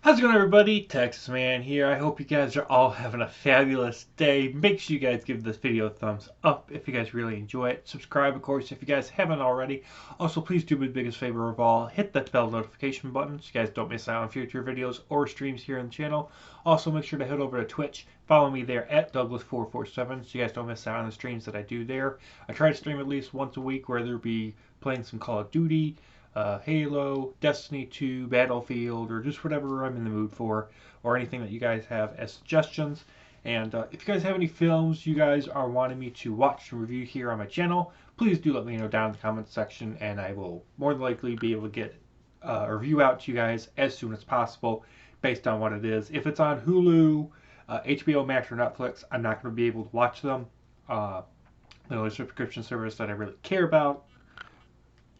How's it going, everybody? Texas Man here. I hope you guys are all having a fabulous day. Make sure you guys give this video a thumbs up if you guys really enjoy it. Subscribe, of course, if you guys haven't already. Also, please do me the biggest favor of all. Hit that bell notification button so you guys don't miss out on future videos or streams here on the channel. Also, make sure to head over to Twitch. Follow me there at Douglas447 so you guys don't miss out on the streams that I do there. I try to stream at least once a week, whether it be playing some Call of Duty, Halo, Destiny 2, Battlefield, or just whatever I'm in the mood for, or anything that you guys have as suggestions. And if you guys have any films you guys are wanting me to watch and review here on my channel, please do let me know down in the comments section, and I will more than likely be able to get a review out to you guys as soon as possible based on what it is. If it's on Hulu, HBO Max, or Netflix, I'm not going to be able to watch them. The only subscription service that I really care about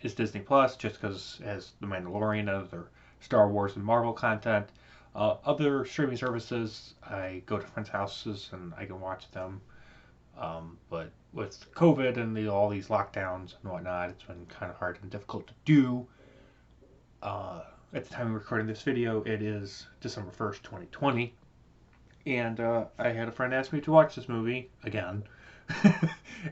is Disney Plus, just because it has The Mandalorian and other Star Wars and Marvel content. Other streaming services, I go to friends' houses and I can watch them. But with COVID and all these lockdowns and whatnot, it's been kind of hard and difficult to do. At the time of recording this video, it is December 1st, 2020. And I had a friend ask me to watch this movie again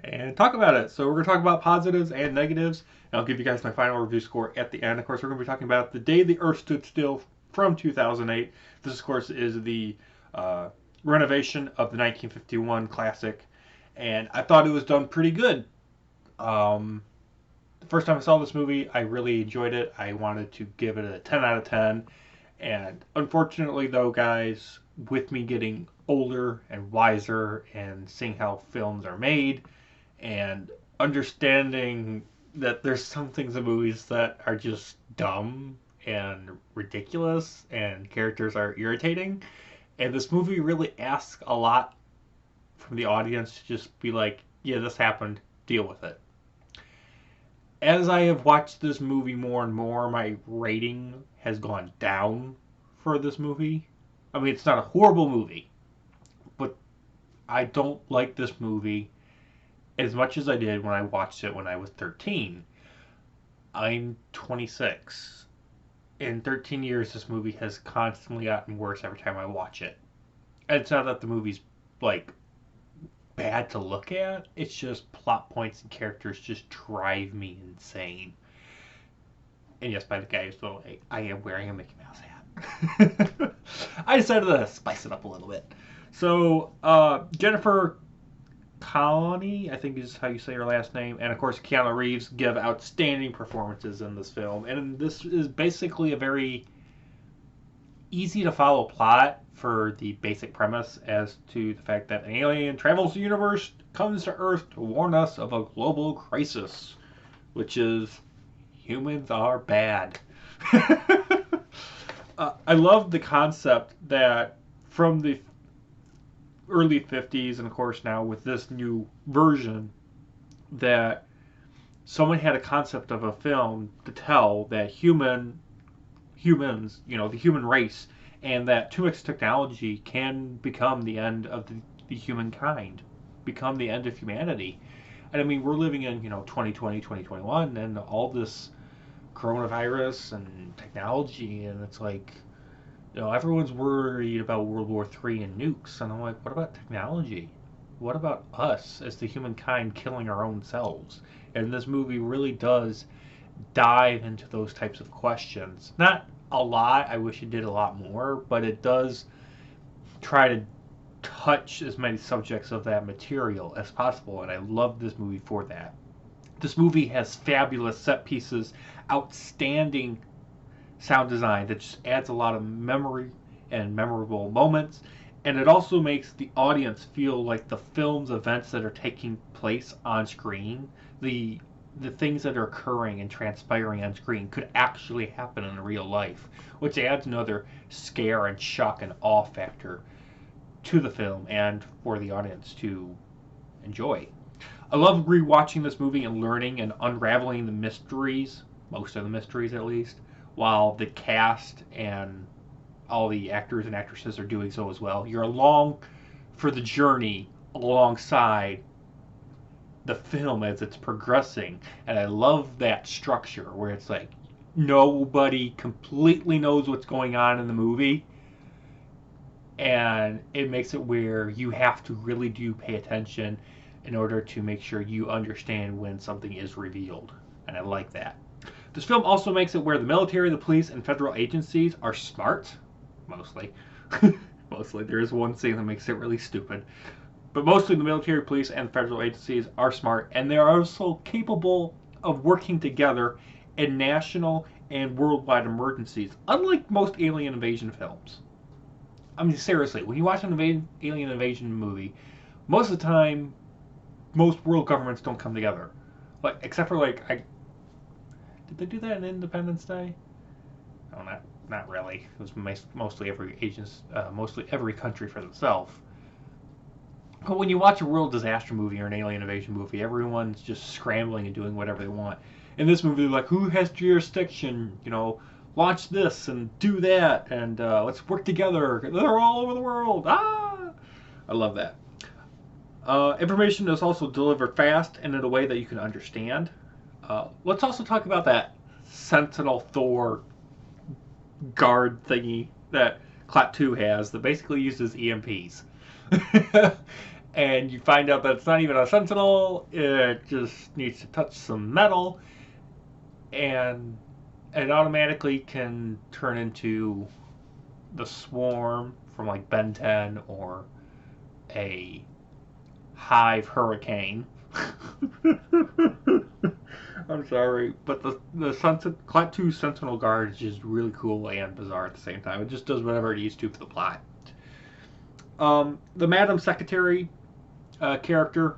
and talk about it. So we're going to talk about positives and negatives. And I'll give you guys my final review score at the end. Of course, we're going to be talking about The Day the Earth Stood Still from 2008. This, of course, is the renovation of the 1951 classic. And I thought it was done pretty good. The first time I saw this movie, I really enjoyed it. I wanted to give it a 10 out of 10. And unfortunately, though, guys, with me getting older and wiser and seeing how films are made and understanding that there's some things in movies that are just dumb and ridiculous and characters are irritating. And this movie really asks a lot from the audience to just be like, yeah, this happened, deal with it. As I have watched this movie more and more, my rating has gone down for this movie. I mean, it's not a horrible movie, but I don't like this movie as much as I did when I watched it when I was 13. I'm 26. In 13 years, this movie has constantly gotten worse every time I watch it. And it's not that the movie's, like, bad to look at. It's just plot points and characters just drive me insane. And yes, by the guy, so I am wearing a Mickey Mouse hat. I decided to spice it up a little bit. So, Jennifer Connelly, I think is how you say her last name, and of course Keanu Reeves give outstanding performances in this film. And this is basically a very easy to follow plot for the basic premise as to the fact that an alien travels the universe, comes to Earth to warn us of a global crisis, which is humans are bad. I love the concept that from the early 50s, and of course now with this new version, that someone had a concept of a film to tell that humans, the human race, and that too much technology can become the end of the humankind, become the end of humanity. And I mean, we're living in, 2020, 2021, and all this coronavirus and technology, and it's like, everyone's worried about World War III and nukes, and I'm like, what about technology? What about us as the humankind killing our own selves? And this movie really does dive into those types of questions. Not a lot, I wish it did a lot more, but it does try to touch as many subjects of that material as possible, and I love this movie for that. This movie has fabulous set pieces, outstanding sound design that just adds a lot of memory and memorable moments, and it also makes the audience feel like the film's events that are taking place on screen, the things that are occurring and transpiring on screen could actually happen in real life, which adds another scare and shock and awe factor to the film and for the audience to enjoy. I love rewatching this movie and learning and unraveling the mysteries, most of the mysteries at least, while the cast and all the actors and actresses are doing so as well. You're along for the journey alongside the film as it's progressing, and I love that structure where it's like nobody completely knows what's going on in the movie, and it makes it where you have to really do pay attention in order to make sure you understand when something is revealed, and I like that. This film also makes it where the military, the police, and federal agencies are smart, mostly. Mostly. There is one scene that makes it really stupid. But mostly the military, police, and federal agencies are smart, and they are also capable of working together in national and worldwide emergencies, unlike most alien invasion films. I mean, seriously, when you watch an alien invasion movie, most of the time, most world governments don't come together. Like, except for, like, did they do that in Independence Day? No, not really. It was mostly mostly every country for themselves. But when you watch a world disaster movie or an alien invasion movie, everyone's just scrambling and doing whatever they want. In this movie, they're like, who has jurisdiction? Launch this and do that, and let's work together. They're all over the world. Ah! I love that. Information is also delivered fast and in a way that you can understand. Let's also talk about that Sentinel Thor guard thingy that Klaatu has that basically uses EMPs. And you find out that it's not even a Sentinel, it just needs to touch some metal, and it automatically can turn into the Swarm from like Ben 10 or a Hive Hurricane. I'm sorry, but the Klaatu Sentinel Guard is just really cool and bizarre at the same time. It just does whatever it needs to for the plot. The Madam Secretary character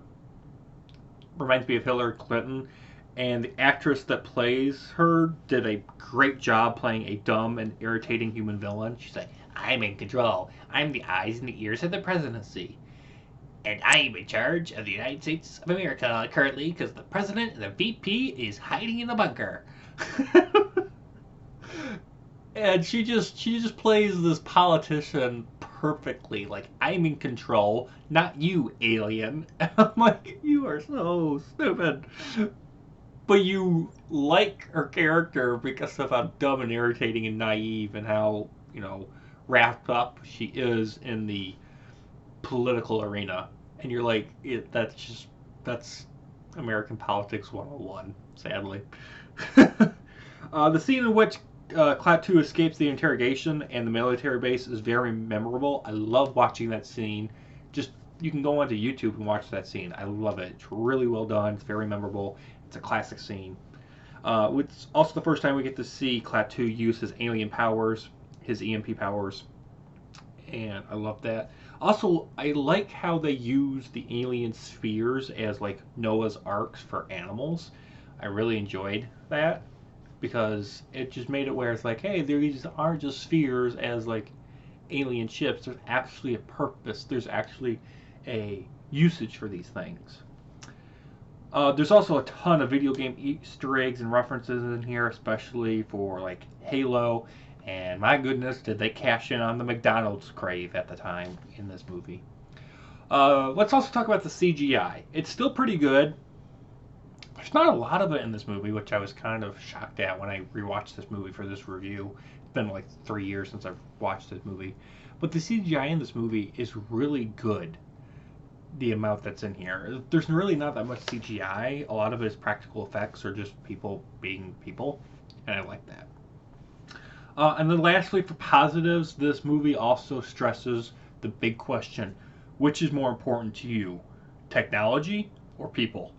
reminds me of Hillary Clinton, and the actress that plays her did a great job playing a dumb and irritating human villain. She's like, I'm in control. I'm the eyes and the ears of the presidency. And I am in charge of the United States of America currently because the president and the VP is hiding in the bunker. And she just plays this politician perfectly. Like, I'm in control, not you, alien. And I'm like, you are so stupid. But you like her character because of how dumb and irritating and naive and how, wrapped up she is in the political arena. And you're like, that's American politics 101, sadly. The scene in which Klaatu escapes the interrogation and the military base is very memorable. I love watching that scene. You can go onto YouTube and watch that scene. I love it. It's really well done. It's very memorable. It's a classic scene. It's also the first time we get to see Klaatu use his alien powers, his EMP powers, and I love that. Also, I like how they use the alien spheres as like Noah's Arks for animals. I really enjoyed that because it just made it where it's like, hey, these aren't just spheres as like alien ships. There's actually a purpose. There's actually a usage for these things. There's also a ton of video game Easter eggs and references in here, especially for like Halo. And my goodness, did they cash in on the McDonald's crave at the time in this movie. Let's also talk about the CGI. It's still pretty good. There's not a lot of it in this movie, which I was kind of shocked at when I rewatched this movie for this review. It's been like 3 years since I've watched this movie. But the CGI in this movie is really good, the amount that's in here. There's really not that much CGI. A lot of it is practical effects or just people being people, and I like that. And then lastly, for positives, this movie also stresses the big question: which is more important to you, technology or people?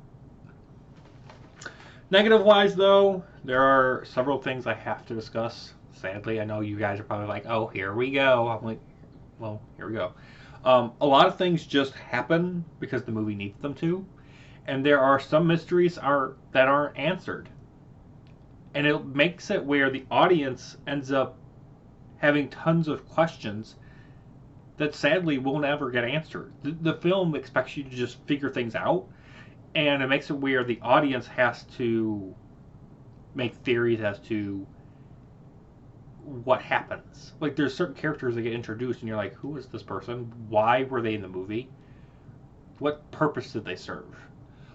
Negative-wise, though, there are several things I have to discuss. Sadly, I know you guys are probably like, oh, here we go. I'm like, well, here we go. A lot of things just happen because the movie needs them to, and there are some mysteries that aren't answered. And it makes it where the audience ends up having tons of questions that sadly will never get answered. The film expects you to just figure things out, and it makes it where the audience has to make theories as to what happens. Like, there's certain characters that get introduced, and you're like, who is this person? Why were they in the movie? What purpose did they serve?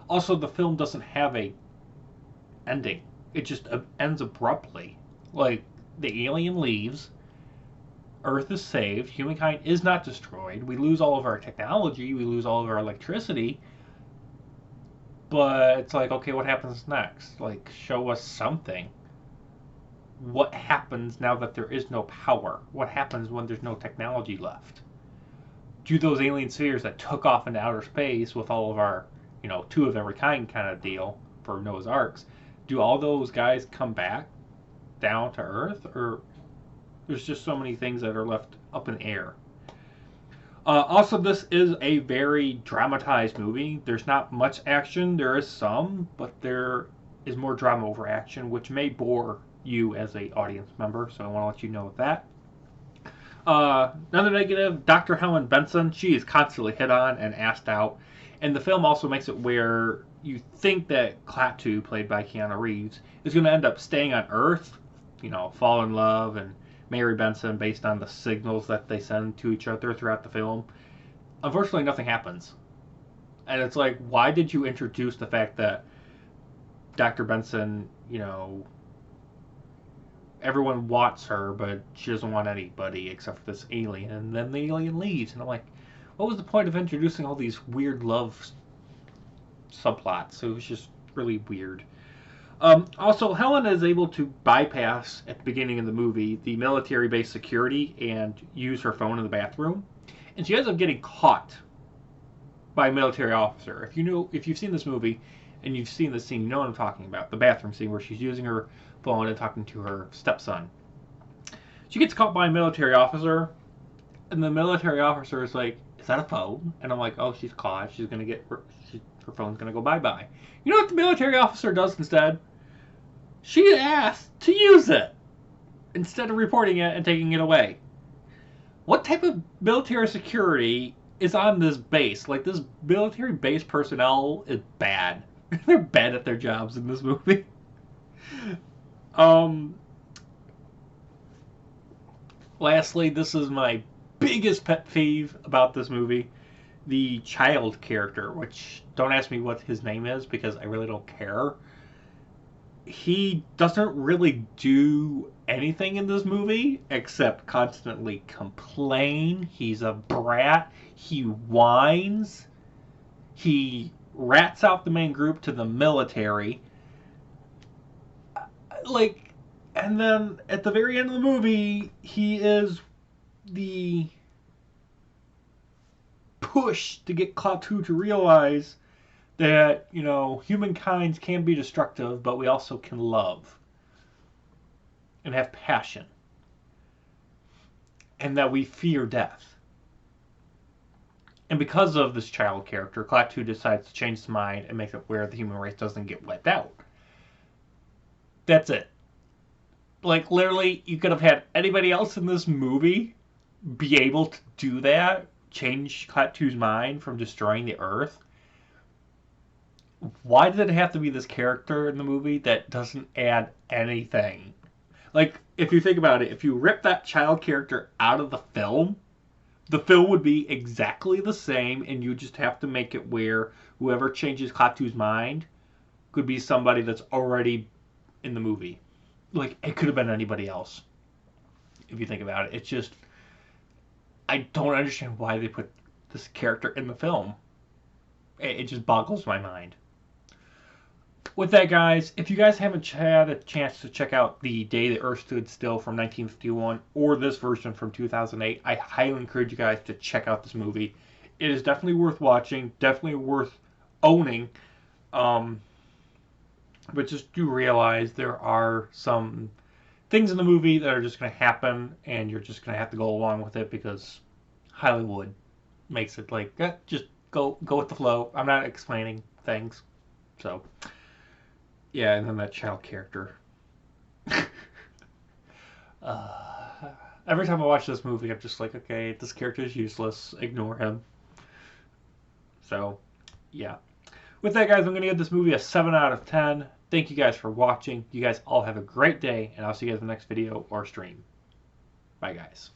Also, the film doesn't have a ending. It just ends abruptly. Like, the alien leaves, Earth is saved, humankind is not destroyed, we lose all of our technology, we lose all of our electricity, but it's like, okay, what happens next? Like, show us something. What happens now that there is no power? What happens when there's no technology left? Do those alien spheres that took off into outer space with all of our, two of every kind of deal for Noah's Arks, do all those guys come back down to Earth? Or there's just so many things that are left up in the air. Also, this is a very dramatized movie. There's not much action. There is some, but there is more drama over action, which may bore you as a audience member, so I want to let you know that. Another negative, Dr. Helen Benson, she is constantly hit on and asked out. And the film also makes it where you think that Klaatu, played by Keanu Reeves, is going to end up staying on Earth, fall in love and marry Benson based on the signals that they send to each other throughout the film. Unfortunately, nothing happens. And it's like, why did you introduce the fact that Dr. Benson, everyone wants her, but she doesn't want anybody except for this alien, and then the alien leaves, and I'm like, what was the point of introducing all these weird love subplots? It was just really weird. Also, Helen is able to bypass, at the beginning of the movie, the military base security and use her phone in the bathroom. And she ends up getting caught by a military officer. If you've seen this movie and you've seen this scene, you know what I'm talking about. The bathroom scene where she's using her phone and talking to her stepson. She gets caught by a military officer, and the military officer is like, is that a phone? And I'm like, oh, she's caught. She's going to get her phone's going to go bye-bye. You know what the military officer does instead? She asked to use it instead of reporting it and taking it away. What type of military security is on this base? Like, this military base personnel is bad. They're bad at their jobs in this movie. Lastly, this is my biggest pet peeve about this movie. The child character, which, don't ask me what his name is because I really don't care. He doesn't really do anything in this movie except constantly complain. He's a brat. He whines. He rats out the main group to the military. And then at the very end of the movie, he is the push to get Klaatu to realize that, humankind can be destructive, but we also can love and have passion. And that we fear death. And because of this child character, Klaatu decides to change his mind and make it where the human race doesn't get wiped out. That's it. Like, literally, you could have had anybody else in this movie be able to do that, change Klaatu's mind from destroying the Earth. Why did it have to be this character in the movie that doesn't add anything? Like, if you think about it, if you rip that child character out of the film would be exactly the same, and you just have to make it where whoever changes Klaatu's mind could be somebody that's already in the movie. Like, it could have been anybody else, if you think about it. It's just, I don't understand why they put this character in the film. It just boggles my mind. With that, guys, if you guys haven't had a chance to check out The Day the Earth Stood Still from 1951 or this version from 2008, I highly encourage you guys to check out this movie. It is definitely worth watching, definitely worth owning. But just do realize there are some things in the movie that are just going to happen, and you're just going to have to go along with it because Hollywood makes it like, just go with the flow. I'm not explaining things. So, yeah, and then that child character. Every time I watch this movie, I'm just like, okay, this character is useless. Ignore him. So, yeah. With that, guys, I'm going to give this movie a 7 out of 10. Thank you guys for watching. You guys all have a great day, and I'll see you guys in the next video or stream. Bye, guys.